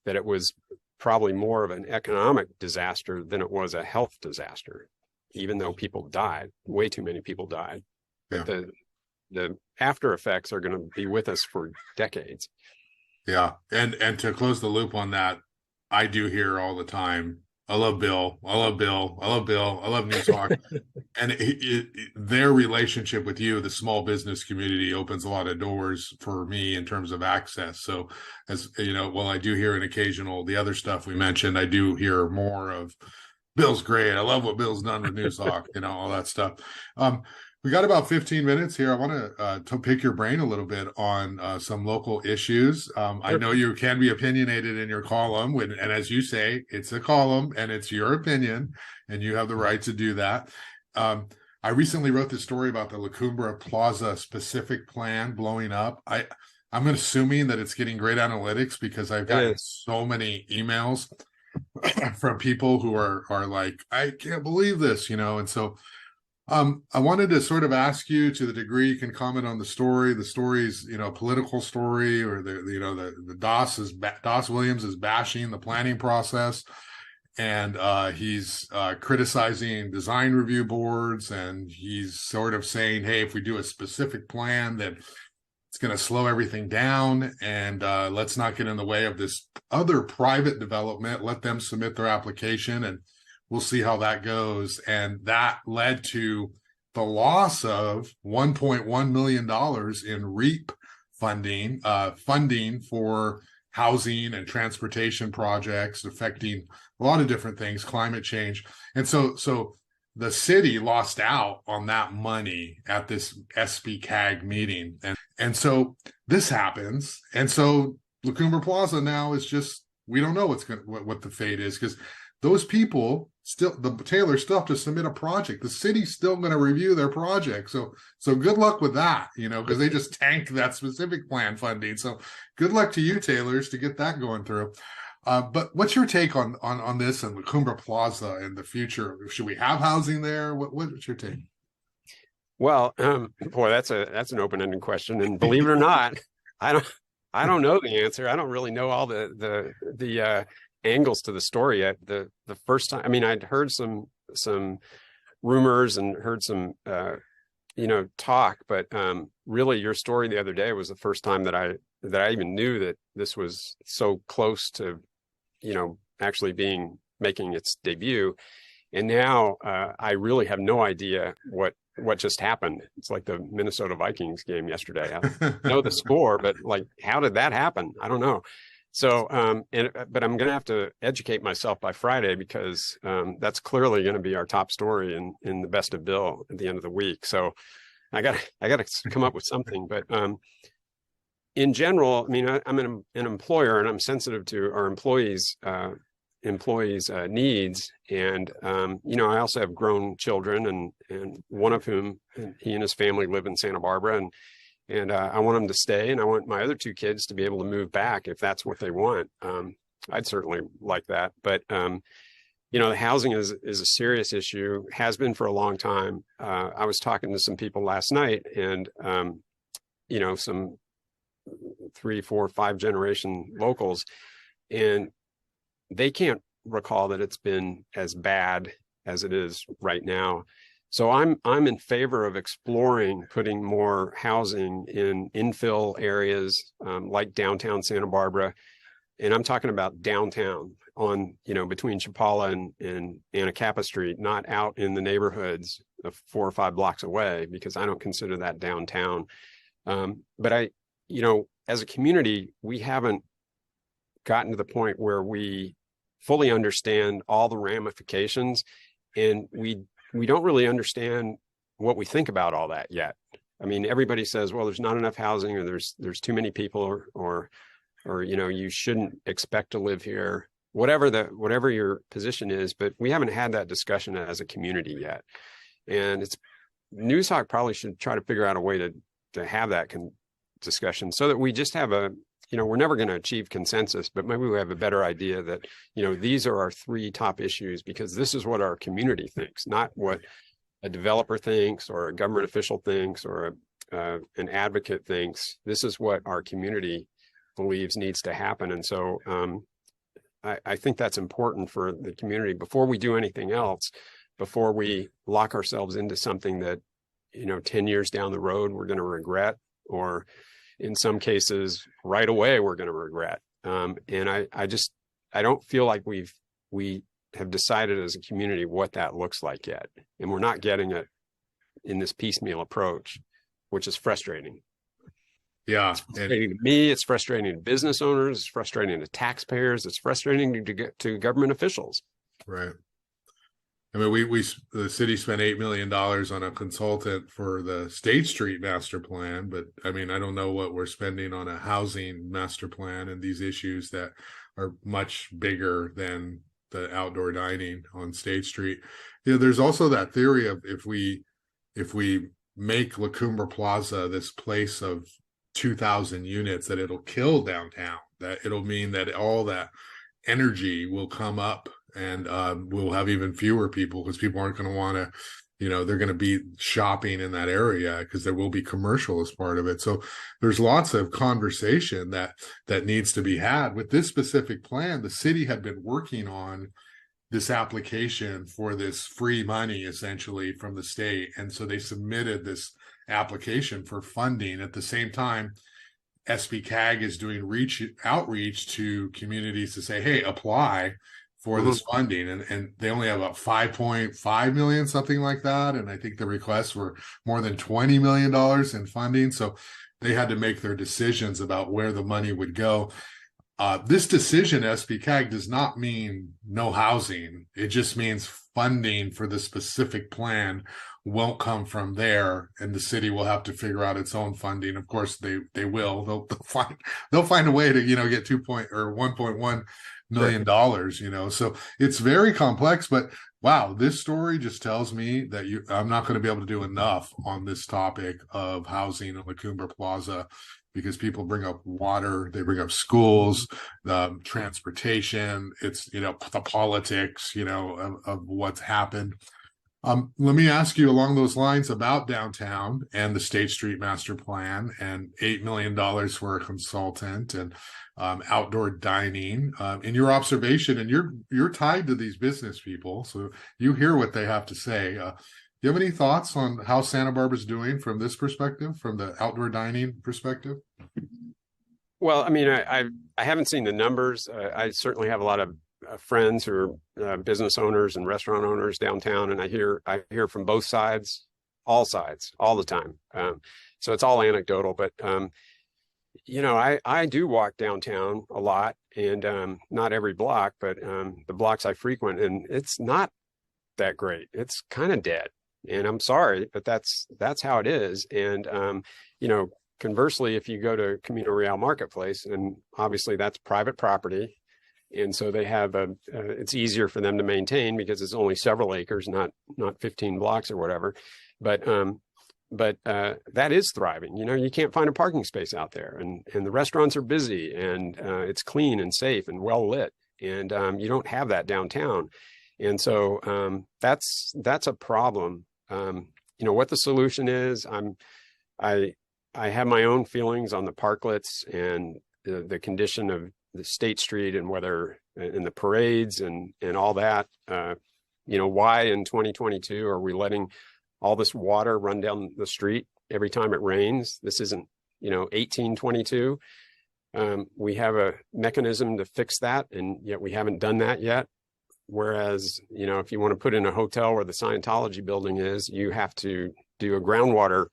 that it was probably more of an economic disaster than it was a health disaster, even though people died. Way too many people died. Yeah. But the after effects are going to be with us for decades. Yeah. And to close the loop on that, I do hear all the time, I love Bill. I love Bill. I love Bill. I love Noozhawk. And their relationship with you, the small business community, opens a lot of doors for me in terms of access. So, as you know, while I do hear an occasional, the other stuff we mentioned, I do hear more of Bill's great. I love what Bill's done with Noozhawk, all that stuff. We got about 15 minutes here. I want to pick your brain a little bit on some local issues. I know you can be opinionated in your column, and as you say, it's a column and it's your opinion, and you have the right to do that. I recently wrote this story about the Cumbre Plaza Specific Plan blowing up. I'm assuming that it's getting great analytics, because I've gotten so many emails from people who are like, I can't believe this, and so I wanted to sort of ask you, to the degree you can comment on the story. The story's, political story, or the Doss Williams is bashing the planning process, and he's criticizing design review boards, and he's sort of saying, hey, if we do a specific plan, then it's going to slow everything down, and let's not get in the way of this other private development. Let them submit their application, and we'll see how that goes. And that led to the loss of $1.1 million in REAP funding for housing and transportation projects affecting a lot of different things, climate change. And so the city lost out on that money at this SBCAG meeting. And so this happens. And so La Cumbre Plaza now is just, we don't know what the fate is, because those people the Taylor still have to submit a project. The city's still going to review their project. So good luck with that, because they just tanked that specific plan funding. So good luck to you, Taylors, to get that going through. But what's your take on this and the Cumbre Plaza and the future? Should we have housing there? What's your take? Well, boy, that's an open-ended question. And believe it or not, I don't know the answer. I don't really know all the angles to the story yet. The first time, I mean, I'd heard some rumors and heard some talk, but really your story the other day was the first time that I even knew that this was so close to actually making its debut. And now I really have no idea what just happened. It's like the Minnesota Vikings game yesterday. I know the score, but like, how did that happen? I don't know. So, but I'm going to have to educate myself by Friday, because that's clearly going to be our top story in the Best of Bill at the end of the week. So I got to come up with something. But in general, I mean, I'm an employer, and I'm sensitive to our employees' needs. And, I also have grown children, and one of whom, he and his family live in Santa Barbara, and I want them to stay, and I want my other two kids to be able to move back if that's what they want. I'd certainly like that. But, the housing is a serious issue, has been for a long time. I was talking to some people last night, and, some 3, 4, 5 generation locals, and they can't recall that it's been as bad as it is right now. So I'm in favor of exploring putting more housing in infill areas like downtown Santa Barbara, and I'm talking about downtown on, between Chapala and Anacapa Street, not out in the neighborhoods of 4 or 5 blocks away, because I don't consider that downtown. But as a community, we haven't gotten to the point where we fully understand all the ramifications, and we don't really understand what we think about all that yet. I mean, everybody says, well, there's not enough housing, or there's too many people, or you shouldn't expect to live here, whatever your position is, but we haven't had that discussion as a community yet. And Noozhawk probably should try to figure out a way to have that discussion, so that we just have we're never going to achieve consensus, but maybe we have a better idea that, these are our 3 top issues, because this is what our community thinks, not what a developer thinks or a government official thinks or an advocate thinks. This is what our community believes needs to happen. And so I think that's important for the community before we do anything else, before we lock ourselves into something that, 10 years down the road, we're going to regret, or in some cases right away, we're going to regret. And I don't feel like we have decided as a community what that looks like yet. And we're not getting it in this piecemeal approach, which is frustrating. Yeah. It's frustrating to me. It's frustrating to business owners. It's frustrating to taxpayers. It's frustrating to government officials. Right. I mean, the city spent $8 million on a consultant for the State Street master plan, but I mean, I don't know what we're spending on a housing master plan and these issues that are much bigger than the outdoor dining on State Street. There's also that theory of if we make La Cumbre Plaza this place of 2,000 units, that it'll kill downtown, that it'll mean that all that energy will come up, and we'll have even fewer people, because people aren't going to want to, they're going to be shopping in that area, because there will be commercial as part of it. So there's lots of conversation that needs to be had. With this specific plan, the city had been working on this application for this free money, essentially, from the state. And so they submitted this application for funding. At the same time, SBCAG is doing outreach to communities to say, hey, apply for this funding. And they only have about 5.5 million, something like that. And I think the requests were more than $20 million in funding. So they had to make their decisions about where the money would go. This decision, SBCAG, does not mean no housing. It just means funding for the specific plan won't come from there, and the city will have to figure out its own funding. Of course, they will. They'll find a way to get 1.1 million dollars. So it's very complex. But wow, this story just tells me that I'm not going to be able to do enough on this topic of housing in La Cumbre Plaza, because people bring up water, they bring up schools, transportation. It's the politics of what's happened. Let me ask you along those lines about downtown and the State Street Master Plan, and $8 million for a consultant, and outdoor dining. In your observation, and you're tied to these business people, so you hear what they have to say. Do you have any thoughts on how Santa Barbara's doing from this perspective, from the outdoor dining perspective? Well, I mean, I haven't seen the numbers. I certainly have a lot of friends who are business owners and restaurant owners downtown, and I hear from both sides, all the time. So it's all anecdotal, but I do walk downtown a lot, and not every block, but the blocks I frequent, and it's not that great. It's kind of dead, and I'm sorry, but that's how it is. And conversely, if you go to Camino Real Marketplace, and obviously that's private property, and so they have it's easier for them to maintain because it's only several acres, not 15 blocks or whatever. But that is thriving. You can't find a parking space out there, and the restaurants are busy, and it's clean and safe and well lit, and you don't have that downtown. And so that's a problem. What the solution is, I have my own feelings on the parklets and the condition of the State Street, and whether in the parades and all that, why in 2022 are we letting all this water run down the street every time it rains. This isn't, 1822. We have a mechanism to fix that, and yet we haven't done that yet. Whereas, if you want to put in a hotel where the Scientology building is, you have to do a groundwater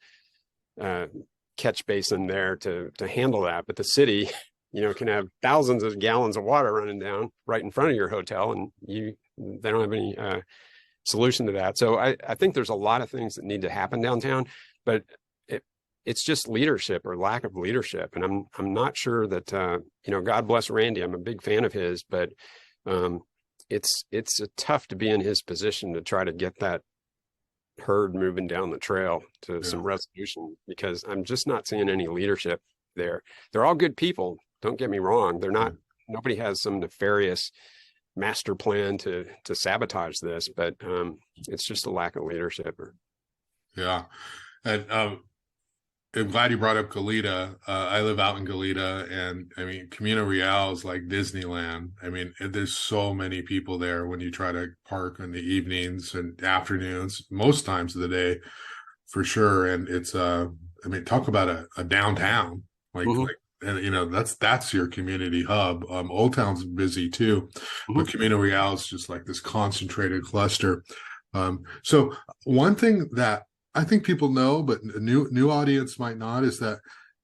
catch basin there to handle that. But the city, can have thousands of gallons of water running down right in front of your hotel, and they don't have any solution to that. So I think there's a lot of things that need to happen downtown, but it's just leadership or lack of leadership. And I'm not sure that, God bless Randy. I'm a big fan of his, but it's tough to be in his position to try to get that herd moving down the trail to some resolution, because I'm just not seeing any leadership there. They're all good people. Don't get me wrong. They're not, nobody has some nefarious master plan to sabotage this, but it's just a lack of leadership. Yeah. And I'm glad you brought up Goleta. I live out in Goleta, and I mean, Camino Real is like Disneyland. I mean, there's so many people there when you try to park in the evenings and afternoons, most times of the day, for sure. And it's talk about a downtown, and that's your community hub. Old Town's busy too, but Camino Real is just like this concentrated cluster. So one thing that I think people know, but a new audience might not, is that,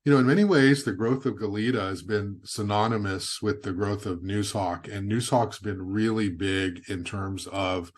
in many ways, the growth of Goleta has been synonymous with the growth of Noozhawk, and Noozhawk's been really big in terms of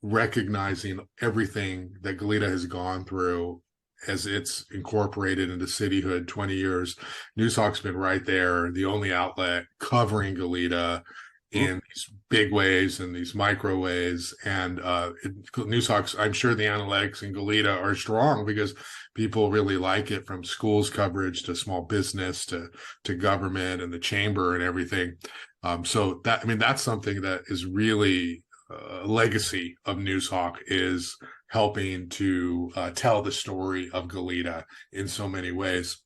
recognizing everything that Goleta has gone through as it's incorporated into cityhood 20 years. Noozhawk's been right there, the only outlet covering Goleta in these big ways and these micro ways. And Noozhawk's, I'm sure the analytics in Goleta are strong because people really like it, from schools coverage to small business to government and the chamber and everything. So that's something that is really a legacy of Noozhawk, is helping to tell the story of Goleta in so many ways.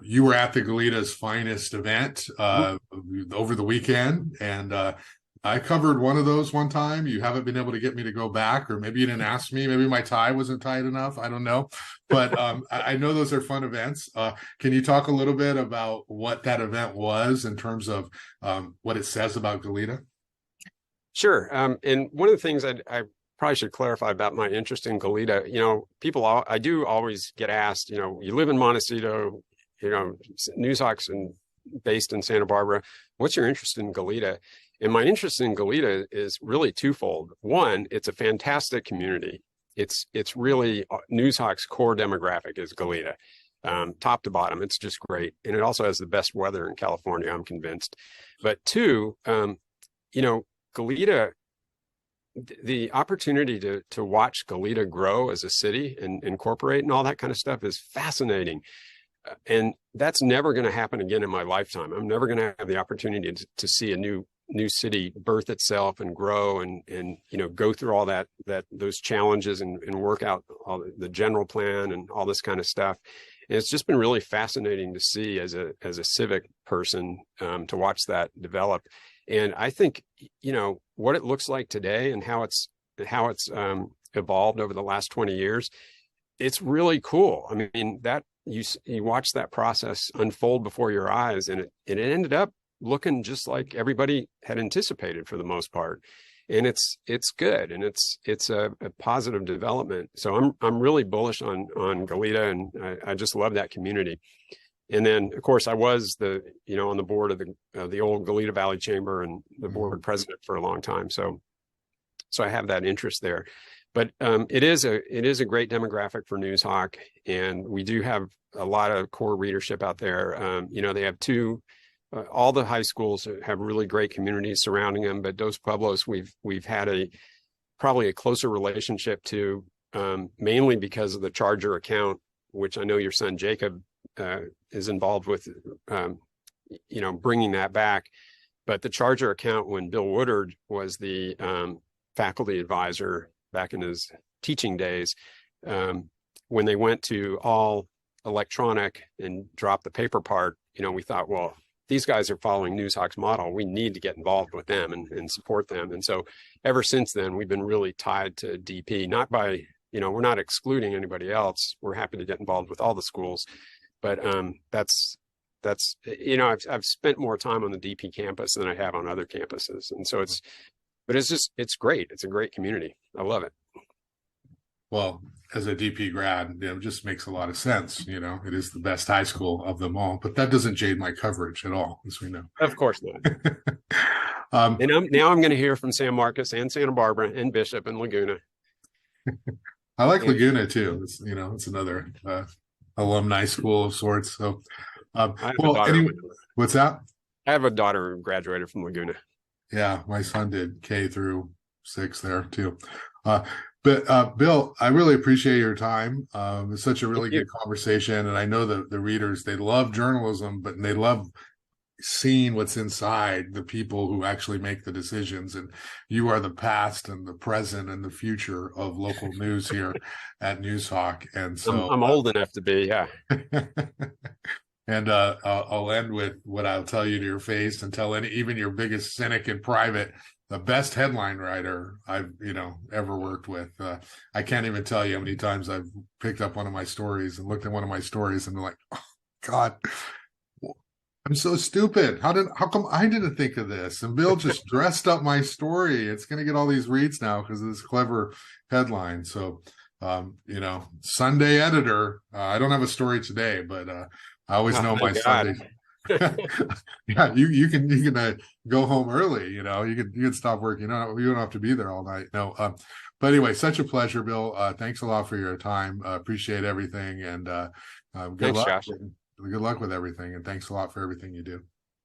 You were at the Goleta's finest event over the weekend, and I covered one of those one time. You haven't been able to get me to go back, or maybe you didn't ask me. Maybe my tie wasn't tight enough. I don't know. But I know those are fun events. Can you talk a little bit about what that event was in terms of what it says about Goleta? Sure. And one of the things I probably should clarify about my interest in Goleta, I do always get asked, you live in Montecito, Noozhawk's based in Santa Barbara. What's your interest in Goleta? And my interest in Goleta is really twofold. One, it's a fantastic community. It's really Noozhawk's core demographic is Goleta, top to bottom. It's just great, and it also has the best weather in California, I'm convinced. But two, Goleta, the opportunity to watch Goleta grow as a city and incorporate and all that kind of stuff is fascinating. And that's never going to happen again in my lifetime. I'm never going to have the opportunity to see a new city birth itself and grow and go through all those challenges and work out all the general plan and all this kind of stuff. And it's just been really fascinating to see as a civic person, to watch that develop. And I think, what it looks like today and how it's evolved over the last 20 years, it's really cool. I mean, that you watch that process unfold before your eyes, and it ended up looking just like everybody had anticipated for the most part. And it's good, and it's a positive development. So I'm really bullish on Goleta, and I just love that community. And then, of course, I was on the board of the old Goleta Valley Chamber and the board president for a long time. So I have that interest there. But it is a great demographic for Noozhawk, and we do have a lot of core readership out there. They have all the high schools have really great communities surrounding them, but Dos Pueblos we've had probably a closer relationship to, mainly because of the Charger account, which I know your son Jacob is involved with, bringing that back. But the Charger account, when Bill Woodard was the faculty advisor back in his teaching days, when they went to all electronic and dropped the paper part, we thought, well, these guys are following Noozhawk's model. We need to get involved with them and support them. And so ever since then, we've been really tied to DP, not by we're not excluding anybody else. We're happy to get involved with all the schools, but that's I've spent more time on the DP campus than I have on other campuses, and so it's great. It's a great community. I love it. Well, as a DP grad, it just makes a lot of sense. It is the best high school of them all, but that doesn't jade my coverage at all, as we know. Of course not. And I'm going to hear from San Marcos and Santa Barbara and Bishop and Laguna. I like Laguna too. It's another alumni school of sorts. So, anyway, what's that? I have a daughter who graduated from Laguna. Yeah, my son did K through 6 there too. But Bill, I really appreciate your time. It's such a really good conversation, and I know the readers, they love journalism, but they love seeing what's inside the people who actually make the decisions. And you are the past and the present and the future of local news here at Noozhawk. And so I'm old enough to be, yeah. And I'll end with what I'll tell you to your face, and tell even your biggest cynic in private, the best headline writer I've ever worked with. I can't even tell you how many times I've picked up one of my stories and looked at one of my stories and been like, oh God, I'm so stupid. How come I didn't think of this? And Bill just dressed up my story. It's going to get all these reads now because of this clever headline. So, Sunday editor. I don't have a story today, but I always know my Sunday. Yeah, you can go home early. You can stop work. You don't have to be there all night. No. But anyway, such a pleasure, Bill. Thanks a lot for your time. Appreciate everything, and good luck. Josh. Good luck with everything, and thanks a lot for everything you do.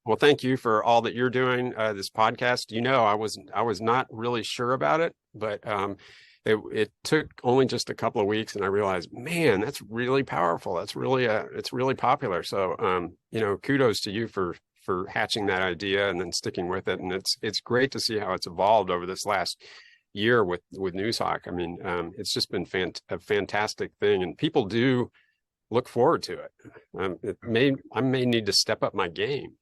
Well, thank you for all that you're doing. This podcast, I was not really sure about it, but it took only just a couple of weeks, and I realized, man, that's really powerful. That's really it's really popular. So, kudos to you for hatching that idea and then sticking with it. And it's great to see how it's evolved over this last year with Noozhawk. I mean, it's just been a fantastic thing, and people do look forward to it. I may need to step up my game.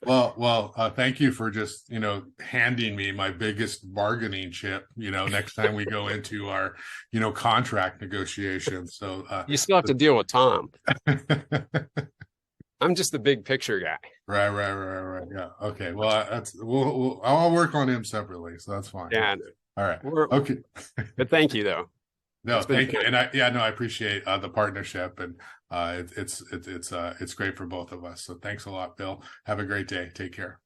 Well, thank you for just, handing me my biggest bargaining chip, next time we go into our, contract negotiations. So you still have to deal with Tom. I'm just the big picture guy. Right. Yeah. Okay. Well, I'll work on him separately. So that's fine. Yeah. All right. Okay. But thank you though. No, thank you. And I appreciate the partnership, and it's great for both of us. So thanks a lot, Bill. Have a great day. Take care.